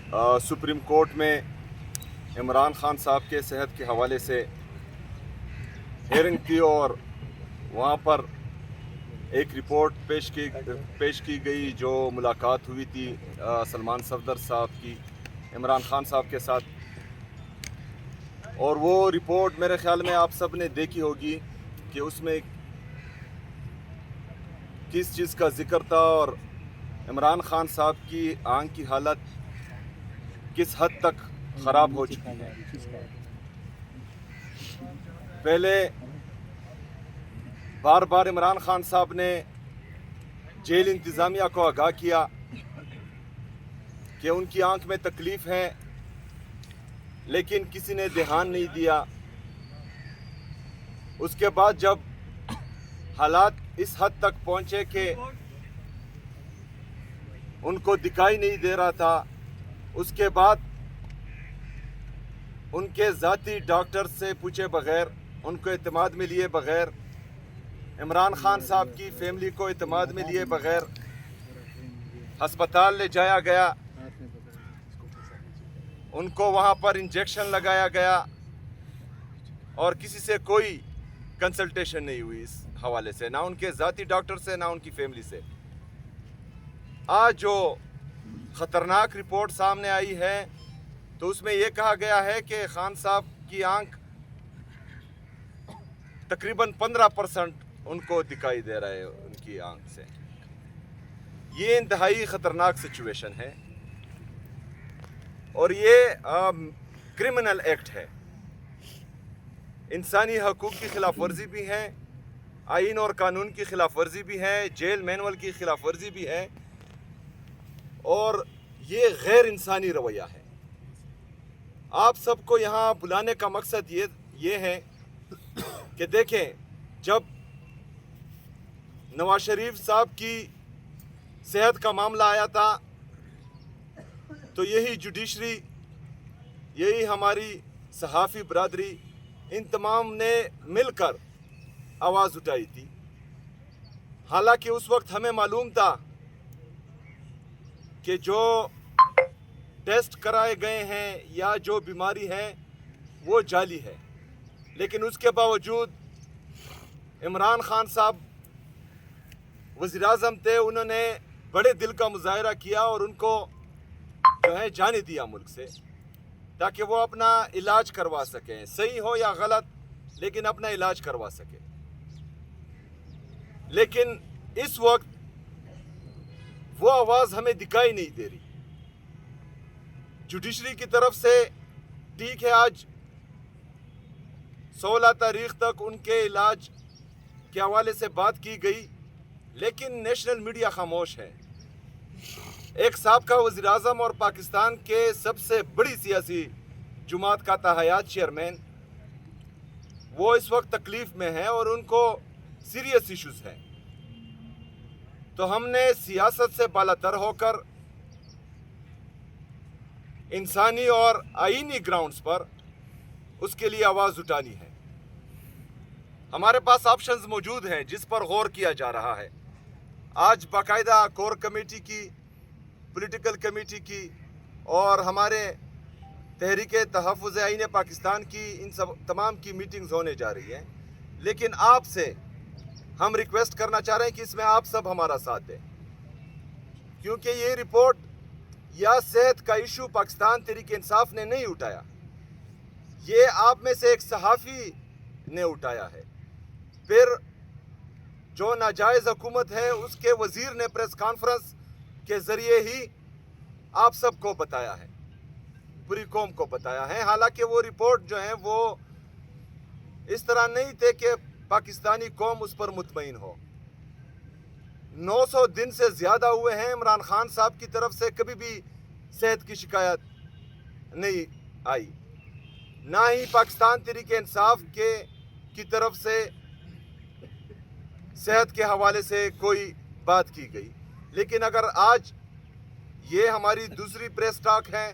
Supreme court में इमरान खान साहब के सेहत के हवाले से हियरिंग थी और वहाँ पर एक रिपोर्ट पेश की गई जो मुलाकात हुई थी सलमान सफदर साहब की इमरान खान साहब के साथ। और वो रिपोर्ट मेरे ख्याल में आप सब ने देखी होगी कि उसमें किस चीज़ का जिक्र था और इमरान खान साहब की आंख की हालत किस हद तक ख़राब हो चुकी है। पहले बार बार इमरान खान साहब ने जेल इंतज़ामिया को आगाह किया कि उनकी आंख में तकलीफ़ है, लेकिन किसी ने ध्यान नहीं दिया। उसके बाद जब हालात इस हद तक पहुंचे कि उनको दिखाई नहीं दे रहा था, उसके बाद उनके ज़ाती डॉक्टर से पूछे बगैर, उनको एतमाद में लिए बगैर, इमरान खान साहब की फैमिली को एतमाद में लिए बगैर हस्पताल ले जाया गया। उनको वहाँ पर इंजेक्शन लगाया गया और किसी से कोई कंसल्टेशन नहीं हुई इस हवाले से, ना उनके ज़ाती डॉक्टर से, ना उनकी फैमिली से। आज जो ख़तरनाक रिपोर्ट सामने आई है तो उसमें यह कहा गया है कि खान साहब की आंख तकरीबन 15% उनको दिखाई दे रहा है उनकी आंख से। ये इंतहाई ख़तरनाक सिचुएशन है और ये क्रिमिनल एक्ट है, इंसानी हकूक़ की खिलाफ वर्जी भी है, आइन और कानून की खिलाफ वर्जी भी है, जेल मैनुअल की खिलाफ वर्जी भी है और ये गैर इंसानी रवैया है। आप सबको यहाँ बुलाने का मकसद ये है कि देखें, जब नवाज शरीफ साहब की सेहत का मामला आया था तो यही जुडिशरी, यही हमारी सहाफ़ी बरादरी, इन तमाम ने मिलकर आवाज़ उठाई थी। हालांकि उस वक्त हमें मालूम था कि जो टेस्ट कराए गए हैं या जो बीमारी है वो जाली है, लेकिन उसके बावजूद इमरान खान साहब वज़ीर-ए-आज़म थे, उन्होंने बड़े दिल का मुजाहरा किया और उनको जो है जाने दिया मुल्क से, ताकि वो अपना इलाज करवा सकें, सही हो या गलत, लेकिन अपना इलाज करवा सकें। लेकिन इस वक्त वो आवाज़ हमें दिखाई नहीं दे रही जुडिशरी की तरफ से। ठीक है, आज 16 तारीख तक उनके इलाज के हवाले से बात की गई, लेकिन नेशनल मीडिया खामोश है। एक साबका वज़ीर-ए-आज़म और पाकिस्तान के सबसे बड़ी सियासी जुमात का ताहयात चेयरमैन, वो इस वक्त तकलीफ़ में है और उनको सीरियस इश्यूज़ हैं। तो हमने सियासत से बालातर होकर इंसानी और आईनी ग्राउंड्स पर उसके लिए आवाज़ उठानी है। हमारे पास ऑप्शंस मौजूद हैं जिस पर गौर किया जा रहा है। आज बाकायदा कोर कमेटी की, पॉलिटिकल कमेटी की और हमारे तहरीके तहफ़्फ़ुज़ आईन पाकिस्तान की, इन सब तमाम की मीटिंग्स होने जा रही हैं। लेकिन आपसे हम रिक्वेस्ट करना चाह रहे हैं कि इसमें आप सब हमारा साथ दें, क्योंकि ये रिपोर्ट या सेहत का इशू पाकिस्तान तहरीक इंसाफ ने नहीं उठाया, ये आप में से एक सहाफ़ी ने उठाया है। फिर जो नाजायज़ हुकूमत है उसके वज़ीर ने प्रेस कॉन्फ्रेंस के ज़रिए ही आप सबको बताया है, पूरी कौम को बताया है। हालांकि वो रिपोर्ट जो है वो इस तरह नहीं थे कि पाकिस्तानी कौम उस पर मुतमईन हो। 900 दिन से ज़्यादा हुए हैं, इमरान खान साहब की तरफ से कभी भी सेहत की शिकायत नहीं आई, ना ही पाकिस्तान तहरीक इंसाफ की तरफ से सेहत के हवाले से कोई बात की गई। लेकिन अगर आज ये हमारी दूसरी प्रेस टॉक है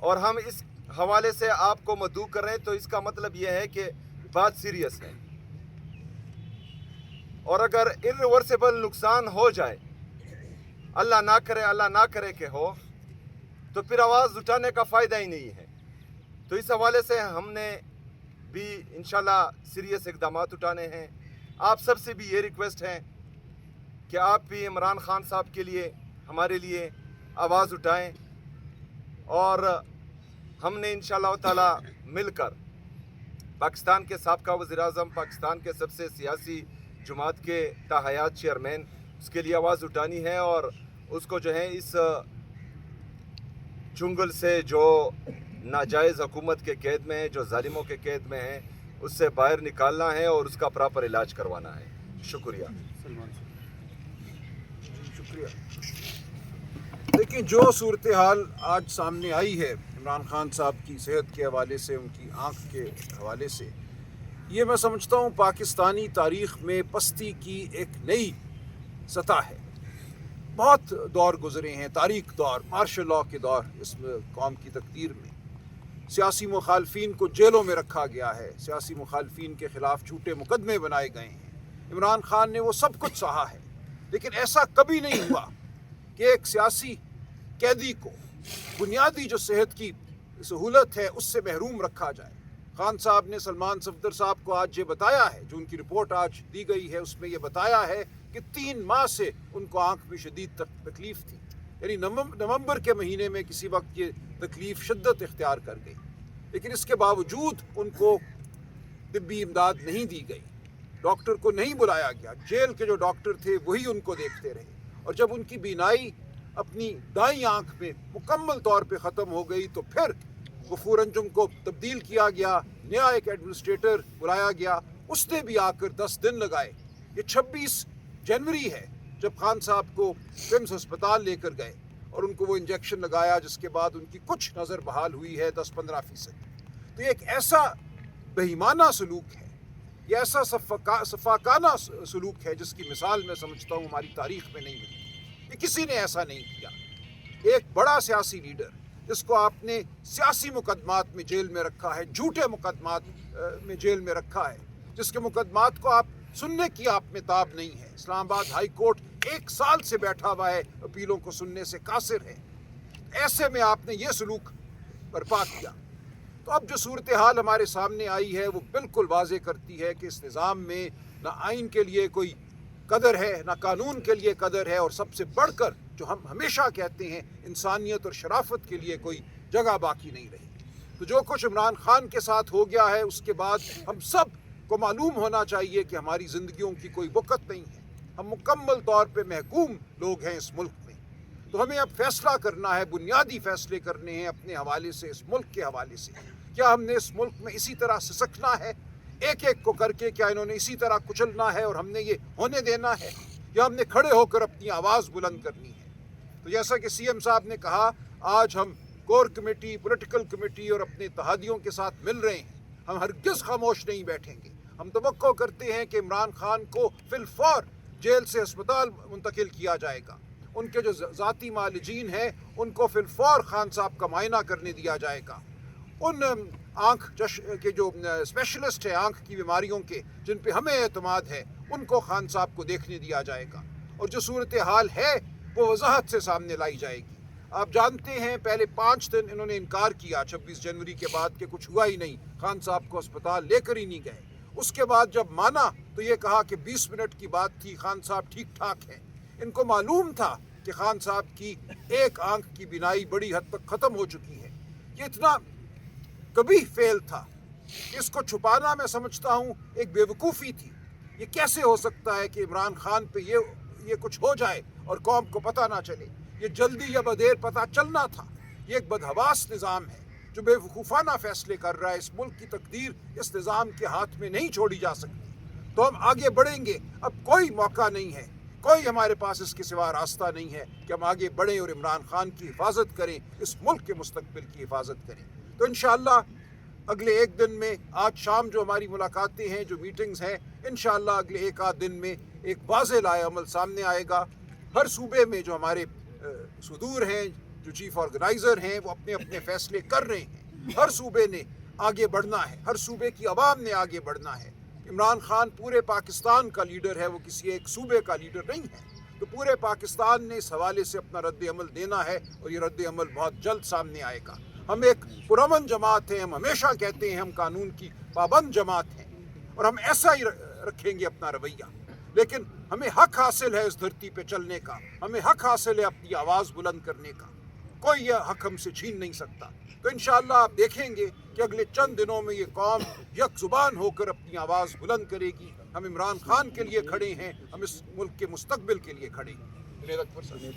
और हम इस हवाले से आपको मदऊ कर रहे हैं, तो इसका मतलब यह है कि बात सीरियस है और अगर इर्रिवर्सिबल नुकसान हो जाए, अल्लाह ना करे कि हो, तो फिर आवाज़ उठाने का फ़ायदा ही नहीं है। तो इस हवाले से हमने भी इंशाल्लाह सीरियस इक़दामात उठाने हैं। आप सबसे भी ये रिक्वेस्ट है कि आप भी इमरान खान साहब के लिए, हमारे लिए आवाज़ उठाएं और हमने इंशाल्लाह ताला मिलकर पाकिस्तान के साबका वज़ीर-ए-आज़म, पाकिस्तान के सबसे सियासी जमात के ताहयात चेयरमैन, उसके लिए आवाज़ उठानी है और उसको जो है इस चुंगल से जो नाजायज़ हुकूमत के कैद में है, जो जालिमों के कैद में है, उससे बाहर निकालना है और उसका प्रॉपर इलाज करवाना है। शुक्रिया। शुक्रिया। देखिए, जो सूरत हाल आज सामने आई है इमरान खान साहब की सेहत के हवाले से, उनकी आँख के हवाले से, ये मैं समझता हूँ पाकिस्तानी तारीख़ में पस्ती की एक नई सतह है। बहुत दौर गुज़रे हैं, तारीख दौर, मार्शल लॉ के दौर इस कौम की तकदीर में। सियासी मुखालफिन को जेलों में रखा गया है, सियासी मुखालफिन के ख़िलाफ़ झूठे मुकदमे बनाए गए हैं। इमरान खान ने वो सब कुछ सहा है, लेकिन ऐसा कभी नहीं हुआ कि एक सियासी कैदी को बुनियादी जो सेहत की सहूलत है उससे महरूम रखा जाए। खान साहब ने सलमान सफदर साहब को आज ये बताया है, जो उनकी रिपोर्ट आज दी गई है उसमें ये बताया है कि 3 माह से उनको आँख में शदीद तकलीफ़ थी, यानी नवंबर के महीने में किसी वक्त ये तकलीफ़ शिद्दत इख्तियार कर गई, लेकिन इसके बावजूद उनको तिब्बी इमदाद नहीं दी गई, डॉक्टर को नहीं बुलाया गया। जेल के जो डॉक्टर थे वही उनको देखते रहे, और जब उनकी बीनाई अपनी दाईं आँख में मुकम्मल तौर पे ख़त्म हो गई तो फिर गफूर अंजुम को तब्दील किया गया, नया एक एडमिनिस्ट्रेटर बुलाया गया, उसने भी आकर 10 दिन लगाए। ये 26 जनवरी है जब खान साहब को किम्स अस्पताल लेकर गए और उनको वो इंजेक्शन लगाया, जिसके बाद उनकी कुछ नज़र बहाल हुई है 10-15%। तो ये एक ऐसा बेईमाना सलूक है, ये ऐसा सफाकाना सलूक है जिसकी मिसाल मैं समझता हूँ हमारी तारीख़ में नहीं मिली। ये किसी ने ऐसा नहीं किया। एक बड़ा सियासी लीडर जिसको आपने सियासी मुकदमात में जेल में रखा है, झूठे मुकदमात में जेल में रखा है, जिसके मुकदमात को आप सुनने की आप में ताब नहीं है। इस्लामाबाद हाई कोर्ट 1 साल से बैठा हुआ है, अपीलों को सुनने से कासिर है। ऐसे में आपने ये सलूक बर्पा किया। तो अब जो सूरत हाल हमारे सामने आई है वो बिल्कुल वाज़े करती है कि इस निज़ाम में ना आइन के लिए कोई कदर है, ना कानून के लिए कदर है, और सबसे बढ़कर जो हम हमेशा कहते हैं इंसानियत और शराफत के लिए कोई जगह बाकी नहीं रही। तो जो कुछ इमरान खान के साथ हो गया है उसके बाद हम सब को मालूम होना चाहिए कि हमारी ज़िंदगियों की कोई वक़्त नहीं है। हम मुकम्मल तौर पे महकूम लोग हैं इस मुल्क में। तो हमें अब फैसला करना है, बुनियादी फ़ैसले करने हैं अपने हवाले से, इस मुल्क के हवाले से। क्या हमने इस मुल्क में इसी तरह सिसकना है, एक एक को करके? क्या इन्होंने इसी तरह कुचलना है और हमने ये होने देना है, या हमने खड़े होकर अपनी आवाज़ बुलंद करनी है? तो जैसा कि सीएम साहब ने कहा, आज हम कोर कमेटी, पॉलिटिकल कमेटी और अपने इत्तेहादियों के साथ मिल रहे हैं। हम हरगिज़ खामोश नहीं बैठेंगे। हम तवक्को करते हैं कि इमरान खान को फिलफौर जेल से अस्पताल मुंतकिल किया जाएगा। उनके जो ज़ाती मालिजीन हैं उनको फिलफौर खान साहब का मायना करने दिया जाएगा। उन आँख के जो स्पेशलिस्ट हैं आँख की बीमारियों के, जिन पे हमें एतमाद है, उनको खान साहब को देखने दिया जाएगा, और जो सूरत हाल है वो वजाहत से सामने लाई जाएगी। आप जानते हैं पहले 5 दिन इन्होंने इनकार किया 26 जनवरी के बाद कि कुछ हुआ ही नहीं, खान साहब को अस्पताल लेकर ही नहीं गए। उसके बाद जब माना तो ये कहा कि 20 मिनट की बात थी, खान साहब ठीक ठाक हैं। इनको मालूम था कि खान साहब की एक आँख की बीनाई बड़ी हद तक ख़त्म हो चुकी है। ये इतना कभी फेल था, इसको छुपाना मैं समझता हूँ एक बेवकूफ़ी थी। ये कैसे हो सकता है कि इमरान खान पे ये कुछ हो जाए और कौम को पता ना चले? ये जल्दी या बदेर पता चलना था। ये एक बदहवास निज़ाम है जो बेवकूफ़ाना फ़ैसले कर रहा है। इस मुल्क की तकदीर इस निज़ाम के हाथ में नहीं छोड़ी जा सकती। तो हम आगे बढ़ेंगे, अब कोई मौका नहीं है, कोई हमारे पास इसके सिवा रास्ता नहीं है कि हम आगे बढ़ें और इमरान खान की हिफाजत करें, इस मुल्क के मुस्तकबिल की हिफाजत करें। तो इंशाअल्लाह अगले 1 दिन में, आज शाम जो हमारी मुलाकातें हैं, जो मीटिंग्स हैं, इंशाअल्लाह अगले 1 आध दिन में एक वाज़े लाए अमल सामने आएगा। हर सूबे में जो हमारे सुदूर हैं, जो चीफ ऑर्गेनाइज़र हैं, वो अपने अपने फ़ैसले कर रहे हैं। हर सूबे ने आगे बढ़ना है, हर सूबे की आवाम ने आगे बढ़ना है। इमरान खान पूरे पाकिस्तान का लीडर है, वो किसी एक सूबे का लीडर नहीं है। تو پورے پاکستان نے اس حوالے سے اپنا رد عمل دینا ہے اور یہ رد عمل بہت جلد سامنے آئے گا. ہم ایک پرامن جماعت ہیں, ہم ہمیشہ کہتے ہیں ہم قانون کی پابند جماعت ہیں اور ہم ایسا ہی رکھیں گے اپنا رویہ, لیکن ہمیں حق حاصل ہے اس دھرتی پہ چلنے کا, ہمیں حق حاصل ہے اپنی آواز بلند کرنے کا, کوئی یہ حق ہم سے چھین نہیں سکتا. تو انشاءاللہ آپ دیکھیں گے کہ اگلے چند دنوں میں یہ قوم یک زبان ہو کر اپنی آواز بلند کرے گی. ہم عمران خان کے لیے کھڑے ہیں, ہم اس ملک کے مستقبل کے لیے کھڑے ہیں.